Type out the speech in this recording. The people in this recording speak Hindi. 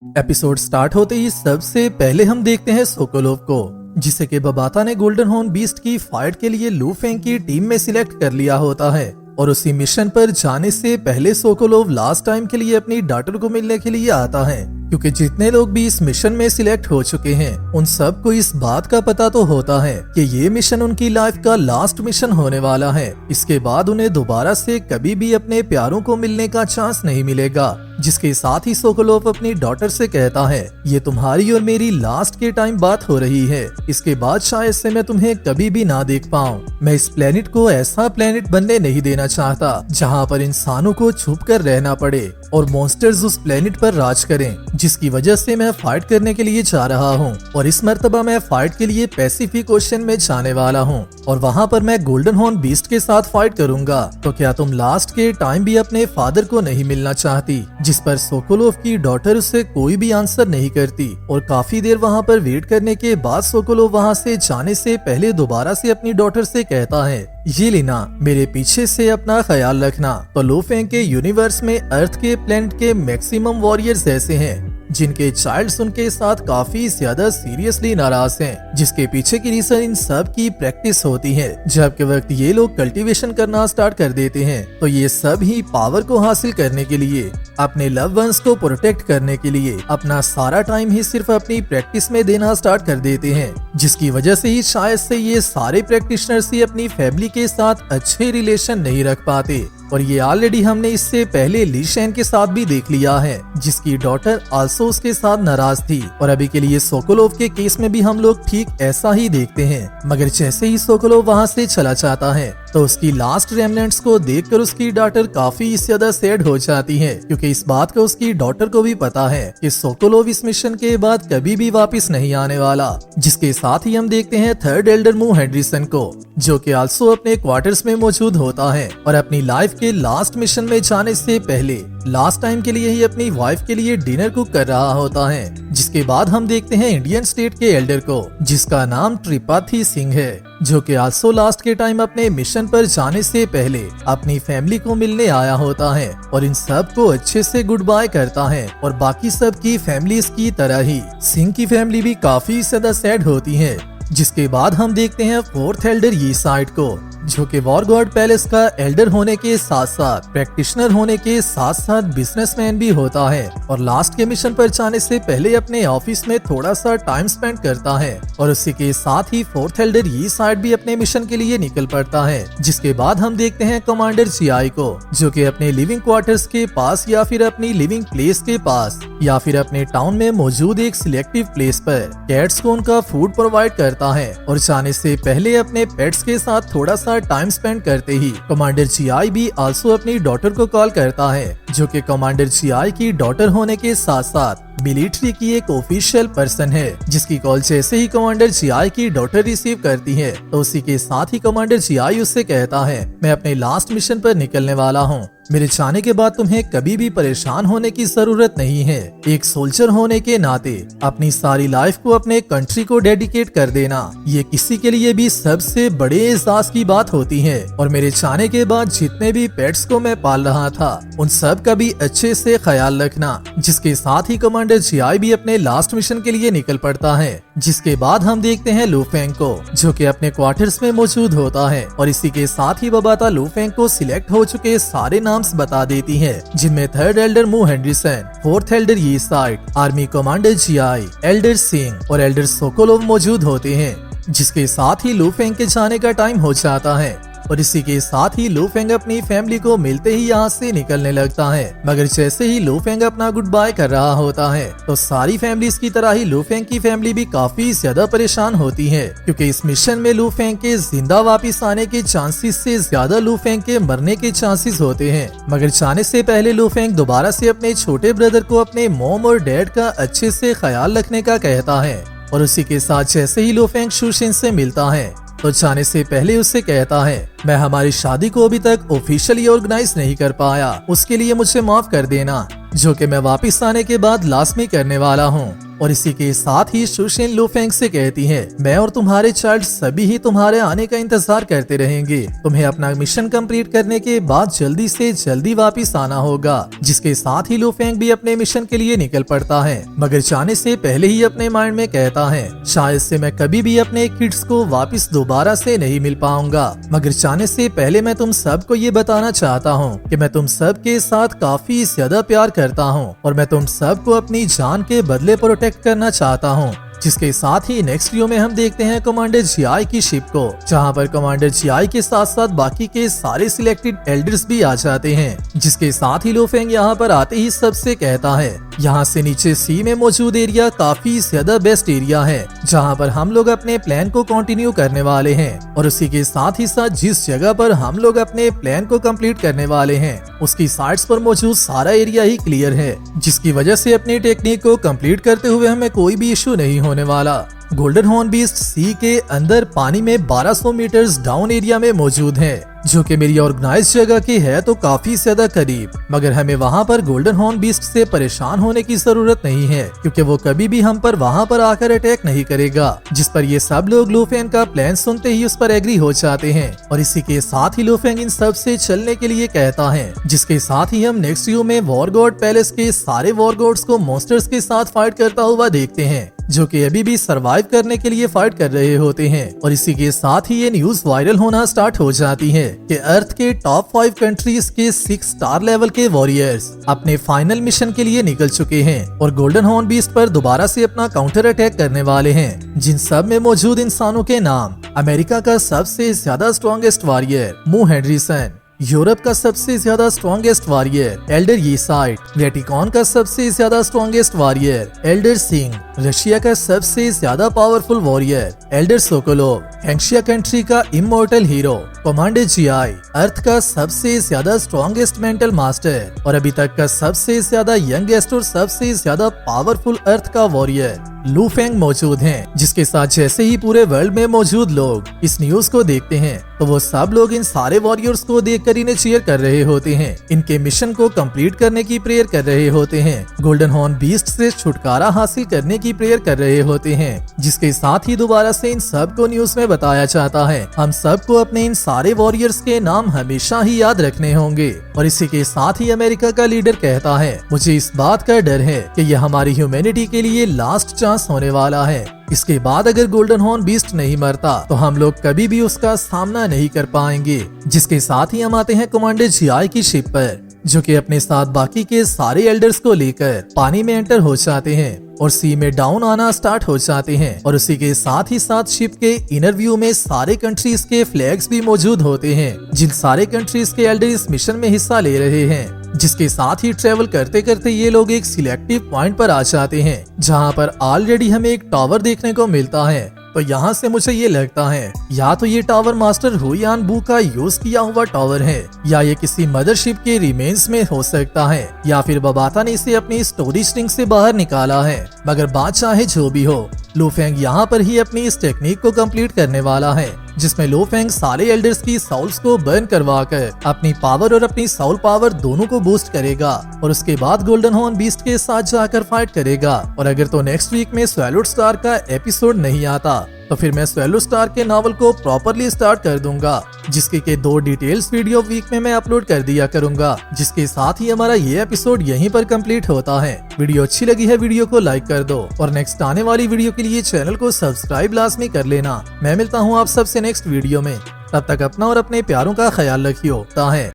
एपिसोड स्टार्ट होते ही सबसे पहले हम देखते हैं सोकोलोव को, जिसे के बबाता ने गोल्डन हॉर्न बीस्ट की फाइट के लिए लू फेंग की टीम में सिलेक्ट कर लिया होता है। और उसी मिशन पर जाने से पहले सोकोलोव लास्ट टाइम के लिए अपनी डॉटर को मिलने के लिए आता है, क्योंकि जितने लोग भी इस मिशन में सिलेक्ट हो चुके हैं उन सबको इस बात का पता तो होता है कि ये मिशन उनकी लाइफ का लास्ट मिशन होने वाला है। इसके बाद उन्हें दोबारा से कभी भी अपने प्यारों को मिलने का चांस नहीं मिलेगा। जिसके साथ ही सोकोलोव अपनी डॉटर से कहता है, ये तुम्हारी और मेरी लास्ट के टाइम बात हो रही है, इसके बाद शायद से मैं तुम्हें कभी भी ना देख पाऊं। मैं इस प्लेनेट को ऐसा प्लेनेट बनने नहीं देना चाहता जहां पर इंसानों को छुप कर रहना पड़े और मॉन्स्टर्स उस प्लेनेट पर राज करें, जिसकी वजह से मैं फाइट करने के लिए जा रहा हूँ। और इस मर्तबा मैं फाइट के लिए पैसिफिक ओशन में जाने वाला हूँ और वहाँ पर मैं गोल्डन हॉर्न बीस्ट के साथ फाइट करूंगा। तो क्या तुम लास्ट के टाइम भी अपने फादर को नहीं मिलना चाहती? जिस पर सोकोलोव की डॉटर उससे कोई भी आंसर नहीं करती और काफी देर वहाँ पर वेट करने के बाद सोकोलोव वहाँ से जाने से पहले दोबारा से अपनी डॉटर से कहता है, ये लेना, मेरे पीछे से अपना ख्याल रखना। तो लू फेंग के यूनिवर्स में अर्थ के प्लेनेट के मैक्सिमम वॉरियर्स ऐसे हैं जिनके चाइल्ड्स उनके साथ काफी ज्यादा सीरियसली नाराज हैं, जिसके पीछे की रीजन इन सब की प्रैक्टिस होती है। जब के वक्त ये लोग कल्टीवेशन करना स्टार्ट कर देते हैं तो ये सब ही पावर को हासिल करने के लिए, अपने लव वंस को प्रोटेक्ट करने के लिए अपना सारा टाइम ही सिर्फ अपनी प्रैक्टिस में देना स्टार्ट कर देते हैं, जिसकी वजह से ही शायद से ये सारे प्रैक्टिशनर्स ही अपनी फैमिली के साथ अच्छे रिलेशन नहीं रख पाते। और ये ऑलरेडी हमने इससे पहले ली शैन के साथ भी देख लिया है, जिसकी डॉटर आल्सो उसके साथ नाराज थी। और अभी के लिए सोकोलोव के केस में भी हम लोग ठीक ऐसा ही देखते हैं। मगर जैसे ही सोकोलोव वहाँ से चला जाता है तो उसकी लास्ट रेमनेंट्स को देखकर उसकी डॉटर काफी ज्यादा सैड हो जाती है, क्योंकि इस बात का उसकी डॉटर को भी पता है कि सोकोलोव इस मिशन के बाद कभी भी वापस नहीं आने वाला। जिसके साथ ही हम देखते हैं थर्ड एल्डर मू हेनरिसन को, जो कि आल्सो अपने क्वार्टर्स में मौजूद होता है और अपनी लाइफ के लास्ट मिशन में जाने से पहले लास्ट टाइम के लिए ही अपनी वाइफ के लिए डिनर कुक कर रहा होता है। जिसके बाद हम देखते हैं इंडियन स्टेट के एल्डर को, जिसका नाम त्रिपाठी सिंह है, जो कि आल्सो लास्ट के टाइम अपने मिशन पर जाने से पहले अपनी फैमिली को मिलने आया होता है और इन सब को अच्छे से गुड बाय करता है। और बाकी सब की फैमिलीज की तरह ही सिंह की फैमिली भी काफी ज्यादा सैड होती है। जिसके बाद हम देखते हैं फोर्थ एल्डर ये साइड को, जो कि वॉर गॉड पैलेस का एल्डर होने के साथ साथ प्रैक्टिशनर होने के साथ साथ बिजनेसमैन भी होता है और लास्ट के मिशन पर जाने से पहले अपने ऑफिस में थोड़ा सा टाइम स्पेंड करता है। और उसी के साथ ही फोर्थ एल्डर ये साइड भी अपने मिशन के लिए निकल पड़ता है। जिसके बाद हम देखते हैं कमांडर जीआई को, जो कि अपने लिविंग क्वार्टर्स के पास या फिर अपनी लिविंग प्लेस के पास या फिर अपने टाउन में मौजूद एक सिलेक्टिव प्लेस पर कैट्स को उनका फूड प्रोवाइड करता है। और जाने से पहले अपने पेट्स के साथ थोड़ा सा टाइम स्पेंड करते ही कमांडर जीआई भी आल्सो अपनी डॉटर को कॉल करता है, जो कि कमांडर जीआई की डॉटर होने के साथ साथ मिलिट्री की एक ऑफिशियल पर्सन है। जिसकी कॉल जैसे ही कमांडर जीआई की डॉटर रिसीव करती है तो उसी के साथ ही कमांडर जीआई उससे कहता है, मैं अपने लास्ट मिशन पर निकलने वाला हूँ, मेरे जाने के बाद तुम्हें कभी भी परेशान होने की जरूरत नहीं है। एक सोल्जर होने के नाते अपनी सारी लाइफ को अपने कंट्री को डेडिकेट कर देना, ये किसी के लिए भी सबसे बड़े एहसास की बात होती है। और मेरे जाने के बाद जितने भी पेट्स को मैं पाल रहा था उन सब का भी अच्छे से ख्याल रखना। जिसके साथ ही कमांडर जीआई भी अपने लास्ट मिशन के लिए निकल पड़ता है। जिसके बाद हम देखते हैं लू फेंग को, जो कि अपने क्वार्टर्स में मौजूद होता है और इसी के साथ ही बबाता लू फेंग को सिलेक्ट हो चुके सारे नाम बता देती है, जिनमें थर्ड एल्डर मू हेनरिसन, फोर्थ एल्डर ये side, army commander GI, Elder Singh और एल्डर सोकोलोव मौजूद होते हैं। जिसके साथ ही लू फेंग के जाने का टाइम हो जाता है और इसी के साथ ही लू फेंग अपनी फैमिली को मिलते ही यहाँ से निकलने लगता है। मगर जैसे ही लू फेंग अपना गुड बाय कर रहा होता है तो सारी फैमिलीज की तरह ही लू फेंग की फैमिली भी काफी ज्यादा परेशान होती है, क्योंकि इस मिशन में लू फेंग के जिंदा वापिस आने के चांसेस से ज्यादा लू फेंग के मरने के चांसेस होते हैं। मगर जाने से पहले लू फेंग दोबारा से अपने छोटे ब्रदर को अपने मॉम और डैड का अच्छे से ख्याल रखने का कहता है। और उसी के साथ जैसे ही लू फेंग शुशिन से मिलता है तो जाने से पहले उससे कहता है, मैं हमारी शादी को अभी तक ऑफिशियली ऑर्गेनाइज नहीं कर पाया, उसके लिए मुझे माफ कर देना, जो कि मैं वापस आने के बाद लाजमी करने वाला हूँ। और इसी के साथ ही सुशिन लू फेंग से कहती है, मैं और तुम्हारे चाइल्ड सभी ही तुम्हारे आने का इंतजार करते रहेंगे। तुम्हें अपना मिशन कंप्लीट करने के बाद जल्दी से जल्दी वापस आना होगा। जिसके साथ ही लू फेंग भी अपने मिशन के लिए निकल पड़ता है, मगर जाने से पहले ही अपने माइंड में कहता है, शायद से मैं कभी भी अपने किड्स को वापस दोबारा से नहीं मिल पाऊंगा। मगर जाने से पहले मैं तुम सबको ये बताना चाहता हूँ कि मैं तुम सब के साथ काफी ज्यादा प्यार करता हूँ और मैं तुम सबको अपनी जान के बदले प्रोटेक्ट करना चाहता हूँ। जिसके साथ ही नेक्स्ट वीडियो में हम देखते हैं कमांडर जियाई की शिप को, जहां पर कमांडर जियाई के साथ साथ बाकी के सारे सिलेक्टेड एल्डर्स भी आ जाते हैं। जिसके साथ ही लू फेंग यहाँ पर आते ही सबसे कहता है, यहाँ से नीचे सी में मौजूद एरिया काफी ज्यादा बेस्ट एरिया है, जहाँ पर हम लोग अपने प्लान को कंटिन्यू करने वाले हैं। और उसी के साथ ही साथ जिस जगह पर हम लोग अपने प्लान को कंप्लीट करने वाले हैं, उसकी साइड्स पर मौजूद सारा एरिया ही क्लियर है, जिसकी वजह से अपनी टेक्निक को कंप्लीट करते हुए हमें कोई भी इशू नहीं होने वाला। गोल्डन हॉर्न बीस्ट सी के अंदर पानी में 1200 मीटर्स डाउन एरिया में मौजूद है, जो कि मेरी ऑर्गेनाइज जगह की है तो काफी ज्यादा करीब। मगर हमें वहाँ पर गोल्डन हॉर्न बीस्ट से परेशान होने की जरूरत नहीं है, क्योंकि वो कभी भी हम पर वहाँ पर आकर अटैक नहीं करेगा। जिस पर ये सब लोग लू फेंग का प्लान सुनते ही उस पर एग्री हो जाते हैं। और इसी के साथ ही लू फेंग इन सब से चलने के लिए कहता है। जिसके साथ ही हम नेक्स्ट व्यू में वॉर गॉड पैलेस के सारे वॉर गॉड्स को मॉन्स्टर्स के साथ फाइट करता हुआ देखते हैं, जो कि अभी भी सरवाइव करने के लिए फाइट कर रहे होते हैं। और इसी के साथ ही ये न्यूज वायरल होना स्टार्ट हो जाती है कि अर्थ के टॉप 5 कंट्रीज के 6 स्टार लेवल के वॉरियर्स अपने फाइनल मिशन के लिए निकल चुके हैं और गोल्डन हॉर्न बीस्ट पर दोबारा से अपना काउंटर अटैक करने वाले हैं। जिन सब में मौजूद इंसानों के नाम, अमेरिका का सबसे ज्यादा स्ट्रॉन्गेस्ट वॉरियर मू हेनरिसन, यूरोप का सबसे ज्यादा स्ट्रॉन्गेस्ट वॉरियर एल्डर येसाइट, वेटिकॉन का सबसे ज्यादा स्ट्रॉन्गेस्ट वॉरियर एल्डर सिंह, रशिया का सबसे ज्यादा पावरफुल वॉरियर एल्डर सोकोलोव, हेंशिया कंट्री का इमोर्टल हीरो कमांडर जियाई, अर्थ का सबसे ज्यादा स्ट्रॉन्गेस्ट मेंटल मास्टर और अभी तक का सबसे ज्यादा यंगेस्ट और सबसे ज्यादा पावरफुल अर्थ का वॉरियर लू फेंग मौजूद हैं। जिसके साथ जैसे ही पूरे वर्ल्ड में मौजूद लोग इस न्यूज को देखते हैं, तो वो सब लोग इन सारे वॉरियर्स को देखकर इन्हें चीयर कर रहे होते हैं, इनके मिशन को कंप्लीट करने की प्रेयर कर रहे होते हैं, गोल्डन हॉर्न बीस्ट से छुटकारा हासिल करने की प्रेयर कर रहे होते हैं। जिसके साथ ही दोबारा से इन सब को न्यूज में बताया जाता है, हम सबको अपने इन सारे वॉरियर्स के नाम हमेशा ही याद रखने होंगे। और इसी के साथ ही अमेरिका का लीडर कहता है, मुझे इस बात का डर है कि यह हमारी ह्यूमैनिटी के लिए लास्ट चांस होने वाला है। इसके बाद अगर गोल्डन हॉर्न बीस्ट नहीं मरता तो हम लोग कभी भी उसका सामना नहीं कर पाएंगे। जिसके साथ ही हम आते हैं कमांडर जियाई की शिप पर, जो कि अपने साथ बाकी के सारे एल्डर्स को लेकर पानी में एंटर हो जाते हैं और सी में डाउन आना स्टार्ट हो जाते हैं। और उसी के साथ ही साथ शिप के इनर व्यू में सारे कंट्रीज के फ्लैग्स भी मौजूद होते हैं, जिन सारे कंट्रीज के एल्डर इस मिशन में हिस्सा ले रहे हैं। जिसके साथ ही ट्रेवल करते करते ये लोग एक सिलेक्टिव पॉइंट पर आ जाते हैं, जहाँ पर ऑलरेडी हमें एक टावर देखने को मिलता है। तो यहाँ से मुझे ये लगता है या तो ये टावर मास्टर हुयान बू का यूज किया हुआ टावर है, या ये किसी मदरशिप के रिमेन्स में हो सकता है, या फिर बबाता ने इसे अपनी स्टोरेज रिंग से बाहर निकाला है। मगर बात चाहे जो भी हो, लू फेंग यहाँ पर ही अपनी इस टेक्निक को कंप्लीट करने वाला है, जिसमें लू फेंग सारे एल्डर्स की साउल्स को बर्न करवाकर अपनी पावर और अपनी साउल पावर दोनों को बूस्ट करेगा और उसके बाद गोल्डन हॉर्न बीस्ट के साथ जाकर फाइट करेगा। और अगर तो नेक्स्ट वीक में स्वैलो स्टार का एपिसोड नहीं आता तो फिर मैं स्वैलो स्टार के नॉवल को प्रॉपरली स्टार्ट कर दूंगा, जिसके के 2 डिटेल्स वीडियो वीक में मैं अपलोड कर दिया करूंगा। जिसके साथ ही हमारा ये एपिसोड यहीं पर कंप्लीट होता है। वीडियो अच्छी लगी है, वीडियो को लाइक कर दो और नेक्स्ट आने वाली वीडियो के लिए चैनल को सब्सक्राइब लाजमी कर लेना। मैं मिलता हूँ आप सबसे नेक्स्ट वीडियो में, तब तक अपना और अपने प्यारों का ख्याल रखियो। है